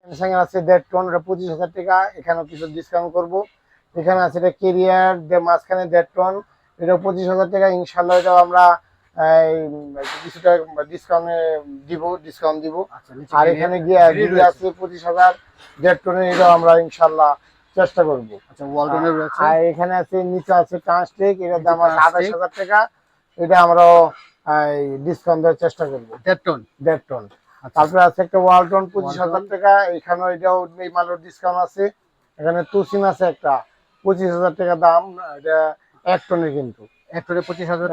Samsung এর আছে 1.5 ton, এটা 25,000 টাকা, এখানেও কিছু ডিসকাউন্ট করব। এখানে আছে এটা কেরিয়ার মাঝখানে 1.5 টন, এটা 25,000 টাকা, ইনশাল্লাহ এটাও আমরা কিছুটা ডিসকাউন্ট দিব। আর এখানে গিয়ে আছে 25,000 1.5 টনের, এটাও আমরা ইনশাল্লাহ চেষ্টা করবো। আর এখানে আছে নিচে আছে ট্রান্সটেক, এটার দাম আছে 28,000 টাকা, এটা আমরাও ডিসকাউন্ট দেওয়ার চেষ্টা করবো। 1.5 টন। তারপরে আছে একটা ওয়ালটন 25,000 টাকা, এখানেও এটাও এই মালের ডিসকাউন্ট আছে। এখানে তুসিন আছে একটা 25,000 টাকা দাম, এটা 1 টনের, কিন্তু 1 টনে 25,000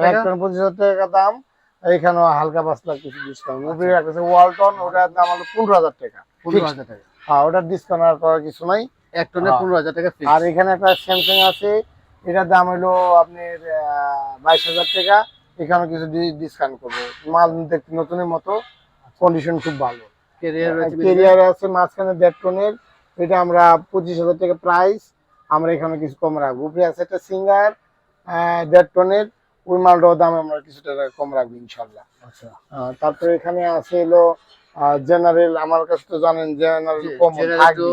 টাকা দাম। এখানেও হালকা পাতলা কিছু ডিসকাউন্ট। ওয়ালটন, ওটার দাম হলো 15,000 টাকা। 15,000 টাকা, হ্যাঁ, ওটার ডিসকাউন্ট আর করার কিছু নাই। 1 টনে 15,000 টাকা। আর এখানে একটা স্যামসাং আছে, এটার দাম হলো আপনার 22,000 টাকা, এখানেও কিছু ডিসকাউন্ট করবো। মাল দেখতে নতুনের মতো, কন্ডিশন খুব ভালো। কেরিয়ার আছে মাঝখানে 1.5 টনের, এটা আমরা 25,000 টাকা প্রাইস, আমরা এখানে কিছু কম রাখবো। উপরে আছে একটা সিঙ্গার 1.5 টনের, ওই মালটার দাম আমরা কিছু টাকা কম রাখবো ইনশাল্লাহ। আচ্ছা, তারপরে এখানে আছে হলো জেনারেল, আমার কাছে তো জানেন জেনারেল কম থাকবে,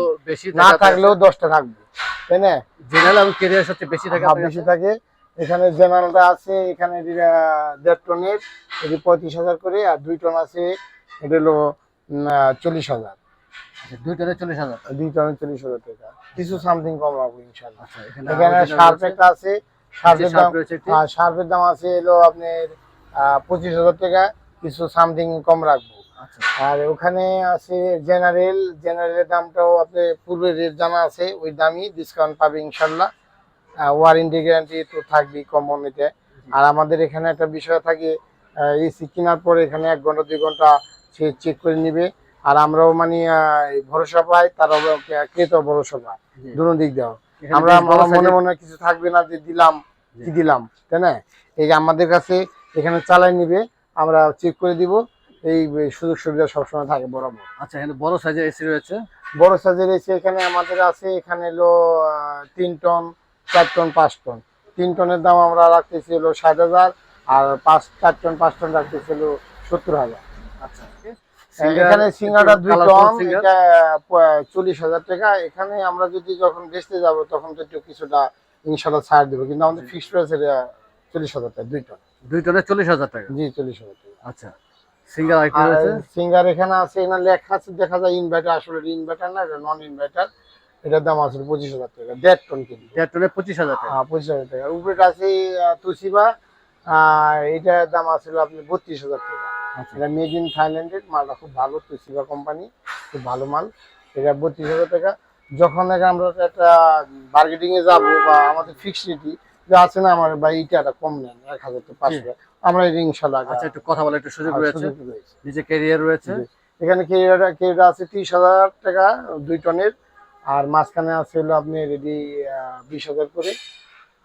না থাকলেও 10টা থাকবে, তাই না? জেনারেল এবং কেরিয়ার সবচেয়ে বেশি থাকে। এখানে জেনারেলটা আছে, এখানে 1.5 টনের, এটি 35,000 করে, আর 2 টন আছে, এটা হলো 40,000। 2 টনে 40,000 টাকা, কিছু সামথিং কম রাখবো ইনশাল্লাহ। এখানে শার্প একটা আছে, শার্পের দাম আছে হলো আপনার 25,000 টাকা, কিছু সামথিং কম রাখবো। আর ওখানে আছে জেনারেলের দামটাও আপনি পূর্বে রেট জানা আছে, ওই দামই ডিসকাউন্ট পাবে ইনশাল্লাহ। ওয়ারেন্টি গ্যারান্টি তো থাকবেই কোম্পানিতে। আর আমাদের এখানে একটা বিষয় থাকে, এসি কেনার পরে এখানে 1 ঘন্টা 2 ঘন্টা সে চেক করে নিবে, আর আমরাও মানে ভরসা পাই, তারাও ক্রেতা ভরসা পায়, দুটো দিক দেওয়া। আমরা মনে মনে কিছু থাকবে না যে দিলাম কি দিলাম, তাই না? এই যে আমাদের কাছে এখানে চালাই নিবে, আমরা চেক করে দিব, এই সুযোগ সুবিধা সবসময় থাকে বরাবর। আচ্ছা, এখানে বড় সাইজের এসি রয়েছে, বড় সাইজের এসি এখানে আমাদের আছে। এখানে হলো 3 টন, 4 টন, 5 টন। 3 টনের দাম আমরা রাখতেছি হলো 60,000, আর 4 টন 5 টন রাখতেছি হলো 70,000। আচ্ছা, এখানে সিঙ্গারা 2 টন, এটা 40,000 টাকা। এখানে আমরা যদি যখন বেচতে যাব তখন তো একটু কিছুটা ইনশাল্লাহ ছাড় দেবো, কিন্তু আমাদের ফিক্সড প্রাইস 40,000 টাকা 2 টন। 2 টনে 40,000 টাকা? জি, 40,000 টাকা। আচ্ছা, সিঙ্গার এখানে আছে, এখানে লেখা আছে, দেখা যায় ইনভার্টার, আসলে ইনভার্টার না, এটা নন ইনভার্টার। এটার দাম আছে 25,000 টাকা, 1.5 টন, কিন্তু 1.5 টনে 25,000 টাকা। হ্যাঁ, 25,000 টাকা। উপরে আছে তুসিবা, এটার দাম আছে আপনি 32,000 টাকা। এটা মেড ইন থাইল্যান্ডের, মালটা খুব ভালো, তুসিবা কোম্পানি, খুব ভালো মাল। এটা 32,000 টাকা। যখন আমরা একটা বার্গেটিং এ যাবো, বা আমাদের ফিক্সড যে আছে না, আমার বা এইটা কম নেন 1,500, আমরা এটা ইনশাল্লাহ। আচ্ছা, একটু কথা বলার একটু সুযোগ রয়েছে। নিচে ক্যারিয়ার রয়েছে, এখানে ক্যারিয়ার 30,000 টাকা 2 টনের, আর মাঝখানে আছে হলো আপনি রেডি 20,000 করে,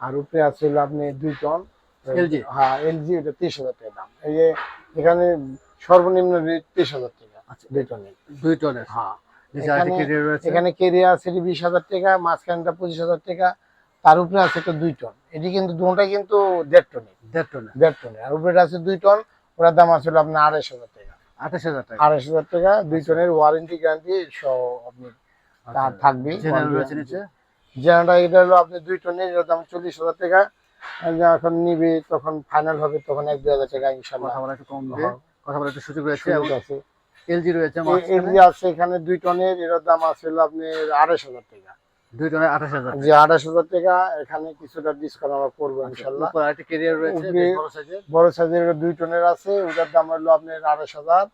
আর উপরে আছে হলো আপনি 2 টন এলজি। হ্যাঁ, এলজি, এটা 30,000 টাকা দাম। এই যে এখানে সর্বনিম্ন রেট 30,000 টাকা। আচ্ছা, 2 টনের। হ্যাঁ, এখানে কেরিয়ার আছে 20,000 টাকা, মাঝখানটা 25,000 টাকা, তার উপরে আছে একটা 2 টন। এটি কিন্তু দুটোটাই কিন্তু 1.5 টনের, আর উপরে আছে 2 টন, ওটার দাম আছে আপনার 28,000 টাকা। 28,000 টাকা 2 টনের, ওয়ারেন্টি গ্যারান্টি সহ আপনি তার থাকবে। জেনারেলটা এটা হলো আপনি 2 টনের, এর দাম 40,000 টাকা। যখন নিবে তখন ফাইনাল হবে, তখন 1-2 হাজার টাকা ইনশাআল্লাহ কথা বলার একটু সুযোগ রয়েছে। এলজি রয়েছে, এলজি আছে এখানে 2 টনের, এর দাম আছে হলো আপনার 28,000 টাকা। 2 টনের 28,000? জি, 28,000 টাকা। এখানে কিছুটা ডিসকাউন্ট আমরা করবো ইনশাআল্লাহ। উপরে আরেকটা ক্যারিয়ার রয়েছে, বড় সাইজের 2 টনের আছে, ওটার দাম হলো আপনার 28,000,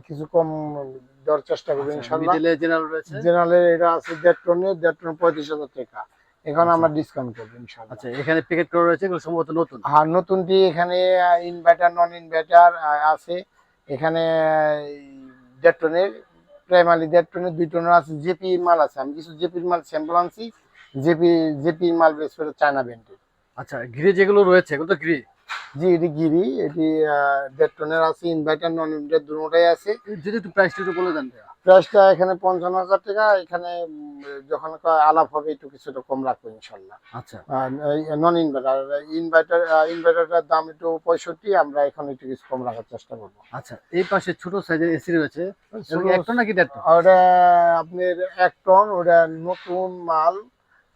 কিছু কম দেওয়ার চেষ্টা করবো ইনশাআল্লাহ। জেনারেল এটা আছে 1.5 টনের, 1.5 টন 35,000 টাকা, এখন আমরা ডিসকাউন্ট করবো ইনশাআল্লাহ। আচ্ছা, এখানে প্যাকেট করা রয়েছে, এগুলো সম্ভবত নতুন। হ্যাঁ, নতুনটি। এখানে ইনভার্টার নন ইনভার্টার আছে, এখানে 1.5 টনের, প্রাইমারি 1.5 টনের, 2 টনের আছে, জেপি মাল আছে। আমি কিছু জেপির মাল স্যাম্পল আনছি, জেপি মাল বেশ করে চায়না ব্র্যান্ডের। আচ্ছা, গিরি যেগুলো রয়েছে এগুলো তো গিরি? জি, এটি গিরি, এটি 1.5 টনের আছে, ইনভার্টার নন ইনভার্টার দুটোটাই আছে। যদি একটু প্রাইসটা একটু বলে দেন। প্রাইসটা এখানে 55,000 টাকা। এখানে যখন আলাপ হবে একটু কিছুটা কম রাখবো ইনশাল্লাহ। আচ্ছা, নন ইনভার্টার, ইনভার্টারটার দাম একটু 65, আমরা এখানে একটু কিছু কম রাখার চেষ্টা করবো। আচ্ছা, এই পাশে ছোট সাইজের এসি রয়েছে, এক টন নাকি 1.5 টন? ওটা আপনার 1 টন, ওটা নতুন মাল,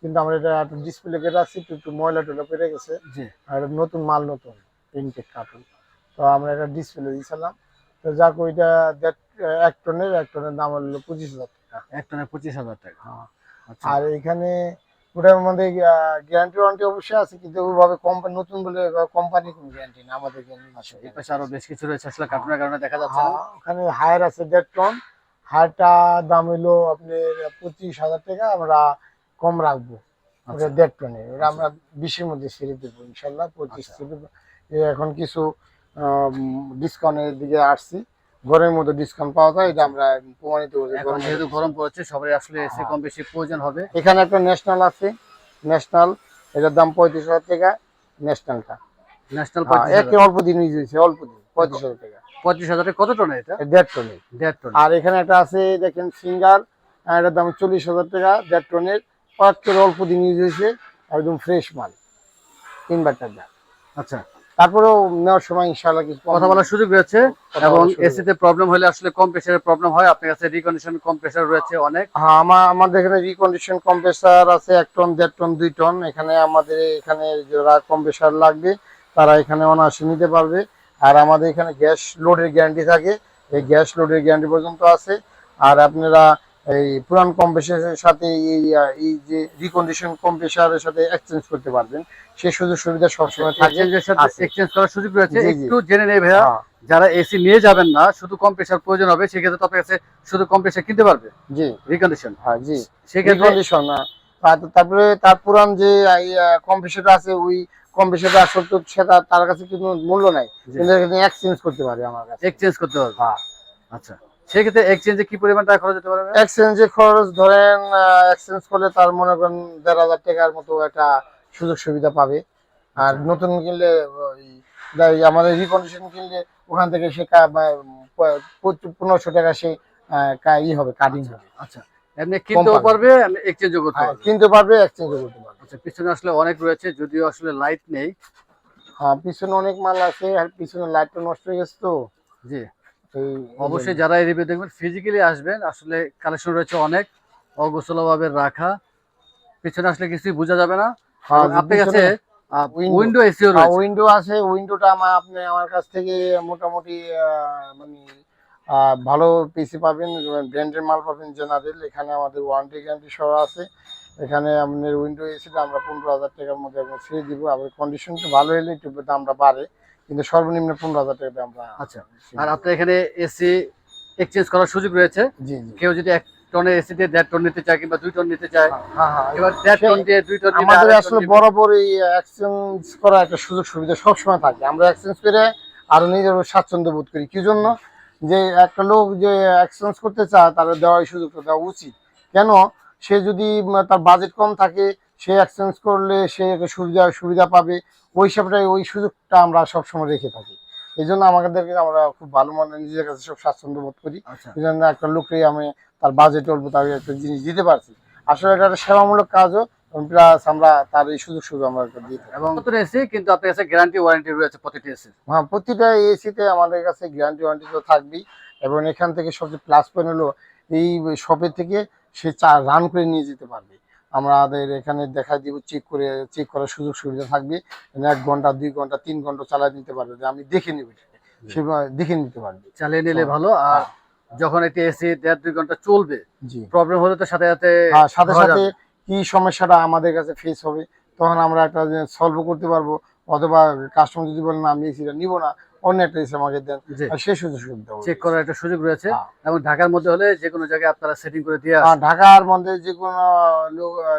কিন্তু আমরা এটা একটু ডিসপ্লে করে রাখছি, একটু ময়লা টয়লা পেরে গেছে। জি, আর এটা নতুন মাল, নতুন ইনটেক কার্টুন, তো আমরা এটা ডিসপ্লে দিয়েছিলাম। তো যাক ওইটা 1 টনের দাম হলো 25,000 টাকা। 1 টনের 25,000 টাকা। হ্যাঁ। আচ্ছা, আর এখানে ওটার মধ্যে গ্যারান্টি ওয়ারেন্টি অবশ্যই আছে, কিন্তু ওইভাবে কোম্পানি নতুন বলে কোম্পানি কোনো গ্যারান্টি না, আমাদের গ্যারান্টি আচ্ছা, আছে। এই পাশে আরো বেশ কিছু রয়েছে, আসলে কার্টুনের কারণে দেখা যাচ্ছে না। হ্যাঁ, ওখানে হায়ার আছে 1.5 টন। হায়ারটা দাম হলো আপনার 25,000 টাকা, আমরা কম রাখবো। ওটা আচ্ছা, 1.5 টনের, ওটা আমরা 20-এর মধ্যে ছেড়ে দেবো ইনশাল্লাহ, 25 আচ্ছা, ছেড়ে দেবো। এখন কিছু ডিসকাউন্টের দিকে আসছি, ঘরের মধ্যে ডিসকাউন্ট পাওয়া যায়, এটা আমরা প্রমাণিত করি। এখন যেহেতু গরম পড়ছে, সবাই আসলে এসি কম বেশি প্রয়োজন হবে। এখানে একটা ন্যাশনাল আছে, ন্যাশনাল, এটার দাম 35,000 টাকা। ন্যাশনালটা ন্যাশনাল একে 35,000, অল্প দিন ইউজ হয়েছে, অল্প দিন, 35,000 টাকা। 35,000 কত টনে এটা? 1.5 টনের। 1.5 টন। আর এখানে একটা আছে দেখেন সিঙ্গার, এটার দাম 40,000 টাকা, 1.5 টনের। পাঁচের অল্প দিন ইউজ হয়েছে, একদম ফ্রেশ মাল, ইনভার্টারটা। আচ্ছা, তারপরেও নেওয়ার সময় ইনশাআল্লাহ কিছু কথা বলার সুযোগ রয়েছে, কথা এবং বলার সুযোগ এসি তে প্রবলেম হলে আসলে কম প্রেসারের প্রবলেম হয়, আপনার কাছে রিকন্ডিশন কম প্রেসার রয়েছে অনেক। হ্যাঁ, আমাদের এখানে রিকন্ডিশন কম্প্রেসার আছে 1 টন, 1.5 টন, 2 টন। এখানে আমাদের এখানে যারা কম্প্রেসার লাগবে তারা এখানে অনায়াসে নিতে পারবে। আর আমাদের এখানে গ্যাস লোডের গ্যারান্টি থাকে, এই গ্যাস লোডের গ্যারান্টি পর্যন্ত আছে। আর আপনারা এই পুরান কম্প্রেসারের সাথে এই যে রিকন্ডিশন কম্প্রেসারের সাথে এক্সচেঞ্জ করতে পারবেন, সেই সুযোগ সুবিধা সবসময় থাকে। এক্সচেঞ্জের সাথে আছে। এক্সচেঞ্জ করার সুযোগ রয়েছে। জি, জি। একটু জেনে নেই ভাইয়া, হ্যাঁ, যারা এসি নিয়ে যাবেন না, শুধু কম্প্রেসার প্রয়োজন হবে, সেক্ষেত্রে তো আপনার কাছে শুধু কম্প্রেসার কিনতে পারবে, জি, রিকন্ডিশন। হ্যাঁ, জি। সেক্ষেত্রে রিকন্ডিশন, তারপরে তার পুরান যে কম্প্রেসারটা আছে, ওই কম্প্রেসারটা আসলে তো সেটা তার কাছে কিন্তু মূল্য নাই, কিন্তু এখানে এক্সচেঞ্জ করতে পারে আমার কাছে। এক্সচেঞ্জ করতে পারবে। হ্যাঁ, আচ্ছা, সেক্ষেত্রে এক্সচেঞ্জে কি পরিমাণ টাকা খরচ হতে পারবে? এক্সচেঞ্জের খরচ ধরেন, এক্সচেঞ্জ করলে তার মনে করেন 1,500 টাকার মতো একটা সুযোগ সুবিধা পাবে। আর আচ্ছা, নতুন কিনলে আমাদের রিকন্ডিশন কিনলে ওখান থেকে সে 1,500 টাকা সে হবে, কাটিং হবে। আচ্ছা, এমনি কিনতেও পাবে। পারবে, এক্সচেঞ্জও করতে পারবে। কিনতে পারবে, এক্সচেঞ্জ করতে পারবে। আচ্ছা, পিছনে আসলে অনেক রয়েছে, যদিও আসলে লাইট নেই। হ্যাঁ, পিছনে অনেক মাল আছে, আর পিছনে লাইটটা নষ্ট হয়ে গেছে তো। জি, এই অবশ্যই যারা এই রিভিউ দেখবেন ফিজিক্যালি আসবেন, আসলে কালেকশন রয়েছে অনেক, অগোছালো ভাবে রাখা, পিছনে আসলে কিছুই বোঝা যাবে না। হ্যাঁ, এবং আপনার কাছে উইন্ডো উইন্ডো এসিও রয়েছে। উইন্ডো আছে। উইন্ডোটা আপনি আমার কাছ থেকে মোটামুটি মানে ভালো পিসি পাবেন, ব্র্যান্ডের মাল পাবেন, জেনারেল। এখানে আমাদের ওয়ারেন্টি গ্যারান্টি সহ আছে। এখানে আপনার উইন্ডো এসিটা আমরা 15,000 টাকার মধ্যে আমরা ছেড়ে দিব। আবার কন্ডিশনটা ভালো হলে একটু দামটা বাড়ে, কিন্তু সর্বনিম্ন 15,000 টাকা আমরা। আচ্ছা, আর আপনার এখানে এসি এক্সচেঞ্জ করার সুযোগ রয়েছে। জি, জি। কেউ যদি 1 টনের এসি দিয়ে 1.5 টন নিতে চায়, কিংবা 2 টন নিতে চায়, হ্যাঁ, হ্যাঁ। এবার 1.5 টন দিয়ে 2 টন নিলে আমাদের 2.5 টন আসলে নিবে। বরাবর এই এক্সচেঞ্জ করা একটা সুযোগ সুবিধা সবসময় থাকে। আমরা এক্সচেঞ্জ করে আরো নিজের স্বাচ্ছন্দ্য বোধ করি। কি জন্য? যে একটা লোক যে এক্সচেঞ্জ করতে চায়, তার দেওয়া এই সুযোগটা দেওয়া উচিত। কেন? সে যদি তার বাজেট কম থাকে, সে এক্সচেঞ্জ করলে সে একটা সুবিধা পাবে। ওই হিসাবটাই, ওই সুযোগটা আমরা সবসময় রেখে থাকি। এই জন্য আমাদেরকে আমরা খুব ভালো মনে নিজের কাছে সব স্বাচ্ছন্দ্য বোধ করি। আচ্ছা, এই জন্য একটা লোককে আমি তার বাজেট অল্প, তাকে একটা জিনিস দিতে পারছি। আসলে এটা একটা সেবামূলক কাজও, প্লাস আমরা তার এই সুযোগ সুবিধা আমরা দিই। এবং নতুন এসি, কিন্তু আপনার কাছে গ্যারান্টি ওয়ারেন্টি রয়েছে প্রতিটি এসি। হ্যাঁ, প্রতিটা এসিতে আমাদের কাছে গ্যারান্টি ওয়ারেন্টি তো থাকবেই। এবং এখান থেকে সবচেয়ে প্লাস পয়েন্ট হলো, এই শপের থেকে সে রান করে নিয়ে যেতে পারবে। আমাদের এখানে দেখা দিব, চেক করার সুযোগ সুবিধা থাকবে। 1 ঘন্টা, 2 ঘন্টা, 3 ঘন্টা চালিয়ে নিতে পারবে, যে আমি দেখে নিব, সেভাবে দেখে নিতে পারবে। চালিয়ে নিলে ভালো। আর যখন একটি এসি 1.5-2 ঘন্টা চলবে, জি, প্রবলেম হলে তো সাথে সাথে সাথে ধরা সাথে যাবে। কি সমস্যাটা আমাদের কাছে ফেস হবে, তখন আমরা একটা সলভ করতে পারবো। অথবা কাস্টমার যদি বলেন আমি এসিটা নিব না, অন্য একটা এসি আমাকে দেন, জি, আর সেই সুযোগ সুবিধা চেক করার একটা সুযোগ রয়েছে। হ্যাঁ। এবং ঢাকার মধ্যে হলে যে কোনো জায়গায় আপনারা সেটিং করে দিয়ে আর আসেন। ঢাকার মধ্যে যে কোনো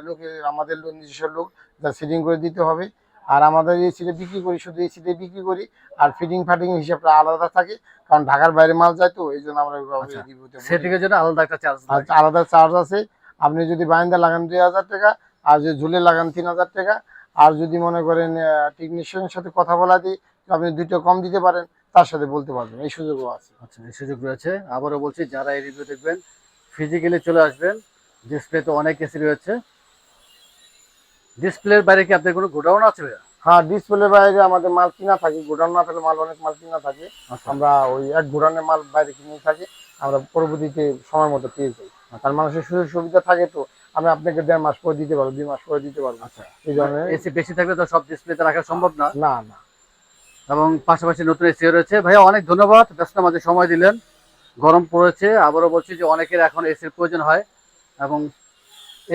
লোকে আমাদের নিজস্ব লোক, যা সেটিং করে দিতে হবে। আর আমাদের এসিটা বিক্রি করি, শুধু এসিতে বিক্রি করি। আর ফিটিং ফাটিং হিসাবটা আলাদা থাকে, কারণ ঢাকার বাইরে মাল যায় তো, এই জন্য আমরা আচ্ছা, রিভিউতে সেটিং এর জন্য আলাদা একটা চার্জ লাগে। আলাদা চার্জ আছে। আপনি যদি বারান্দা লাগান 2,000 টাকা, আর যদি ঝুলে লাগান 3,000 টাকা। আর যদি মনে করেন টেকনিশিয়ানের সাথে কথা বলা দিই, আপনি 2টা কম দিতে পারেন, তার সাথে বলতে পারবেন, এই সুযোগও আছে। আচ্ছা, এই সুযোগ রয়েছে। আবারও বলছি, যারা এই রিভিউ দেখবেন ফিজিক্যালি চলে আসবেন। ডিসপ্লে তো অনেক এসি রয়েছে। ডিসপ্লের বাইরে কি আপনার কোনো গোডাউন আছে ভাইয়া? হ্যাঁ, ডিসপ্লে বাইরে আমাদের মাল কিনা থাকে, গোডাউন না থাকলে মাল অনেক মাল কিনা থাকে। আচ্ছা। আমরা ওই এক গোডাউনের মাল বাইরে কিনে থাকি, আমরা পরবর্তীতে সময় মতো পেয়ে যাই। কারণ মানুষের সুযোগ সুবিধা থাকে, তো আমি আপনাকে 1.5 মাস পরে দিতে পারবো, 2 মাস পরে দিতে পারবো। আচ্ছা, এই ধরনের এসি বেশি থাকলে তো সব ডিসপ্লেতে রাখা সম্ভব না। না না। এবং পাশাপাশি নতুন এসি রয়েছে। ভাইয়া অনেক ধন্যবাদ, ব্যস্ত মাঝে সময় দিলেন। গরম পড়েছে, আবারও বলছি যে অনেকের এখন এসির প্রয়োজন হয় এবং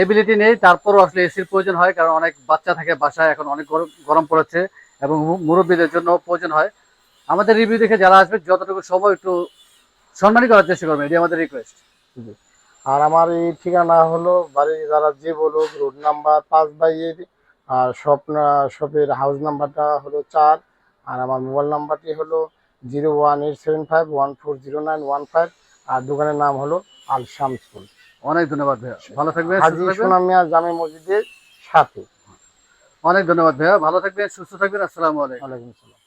এবিলিটি নেই, তারপরও আসলে এসির প্রয়োজন হয়, কারণ অনেক বাচ্চা থাকে বাসায়, এখন অনেক গরম গরম পড়েছে এবং মুরব্বীদের জন্য প্রয়োজন হয়। আমাদের রিভিউ দেখে যারা আসবে যতটুকু সময় একটু সম্মানী করার চেষ্টা করবেন, এটি আমাদের রিকোয়েস্ট। জি। আর আমার এই ঠিকানা হলো বাড়ি যারা যে বলো, রোড নাম্বার 5/8, আর শপের হাউস নাম্বারটা হলো 4, আর আমার মোবাইল নাম্বারটি হলো 01875140915, আর দোকানের নাম হলো আল শামসুল। অনেক ধন্যবাদ ভাইয়া, ভালো থাকবেন, হাজি সুস্থ থাকবেন। সোনা মিয়া জামে মসজিদের সাথে। অনেক ধন্যবাদ ভাইয়া, ভালো থাকবেন, সুস্থ থাকবেন। আসসালামু আলাইকুম। ওয়ালাইকুম আসসালাম।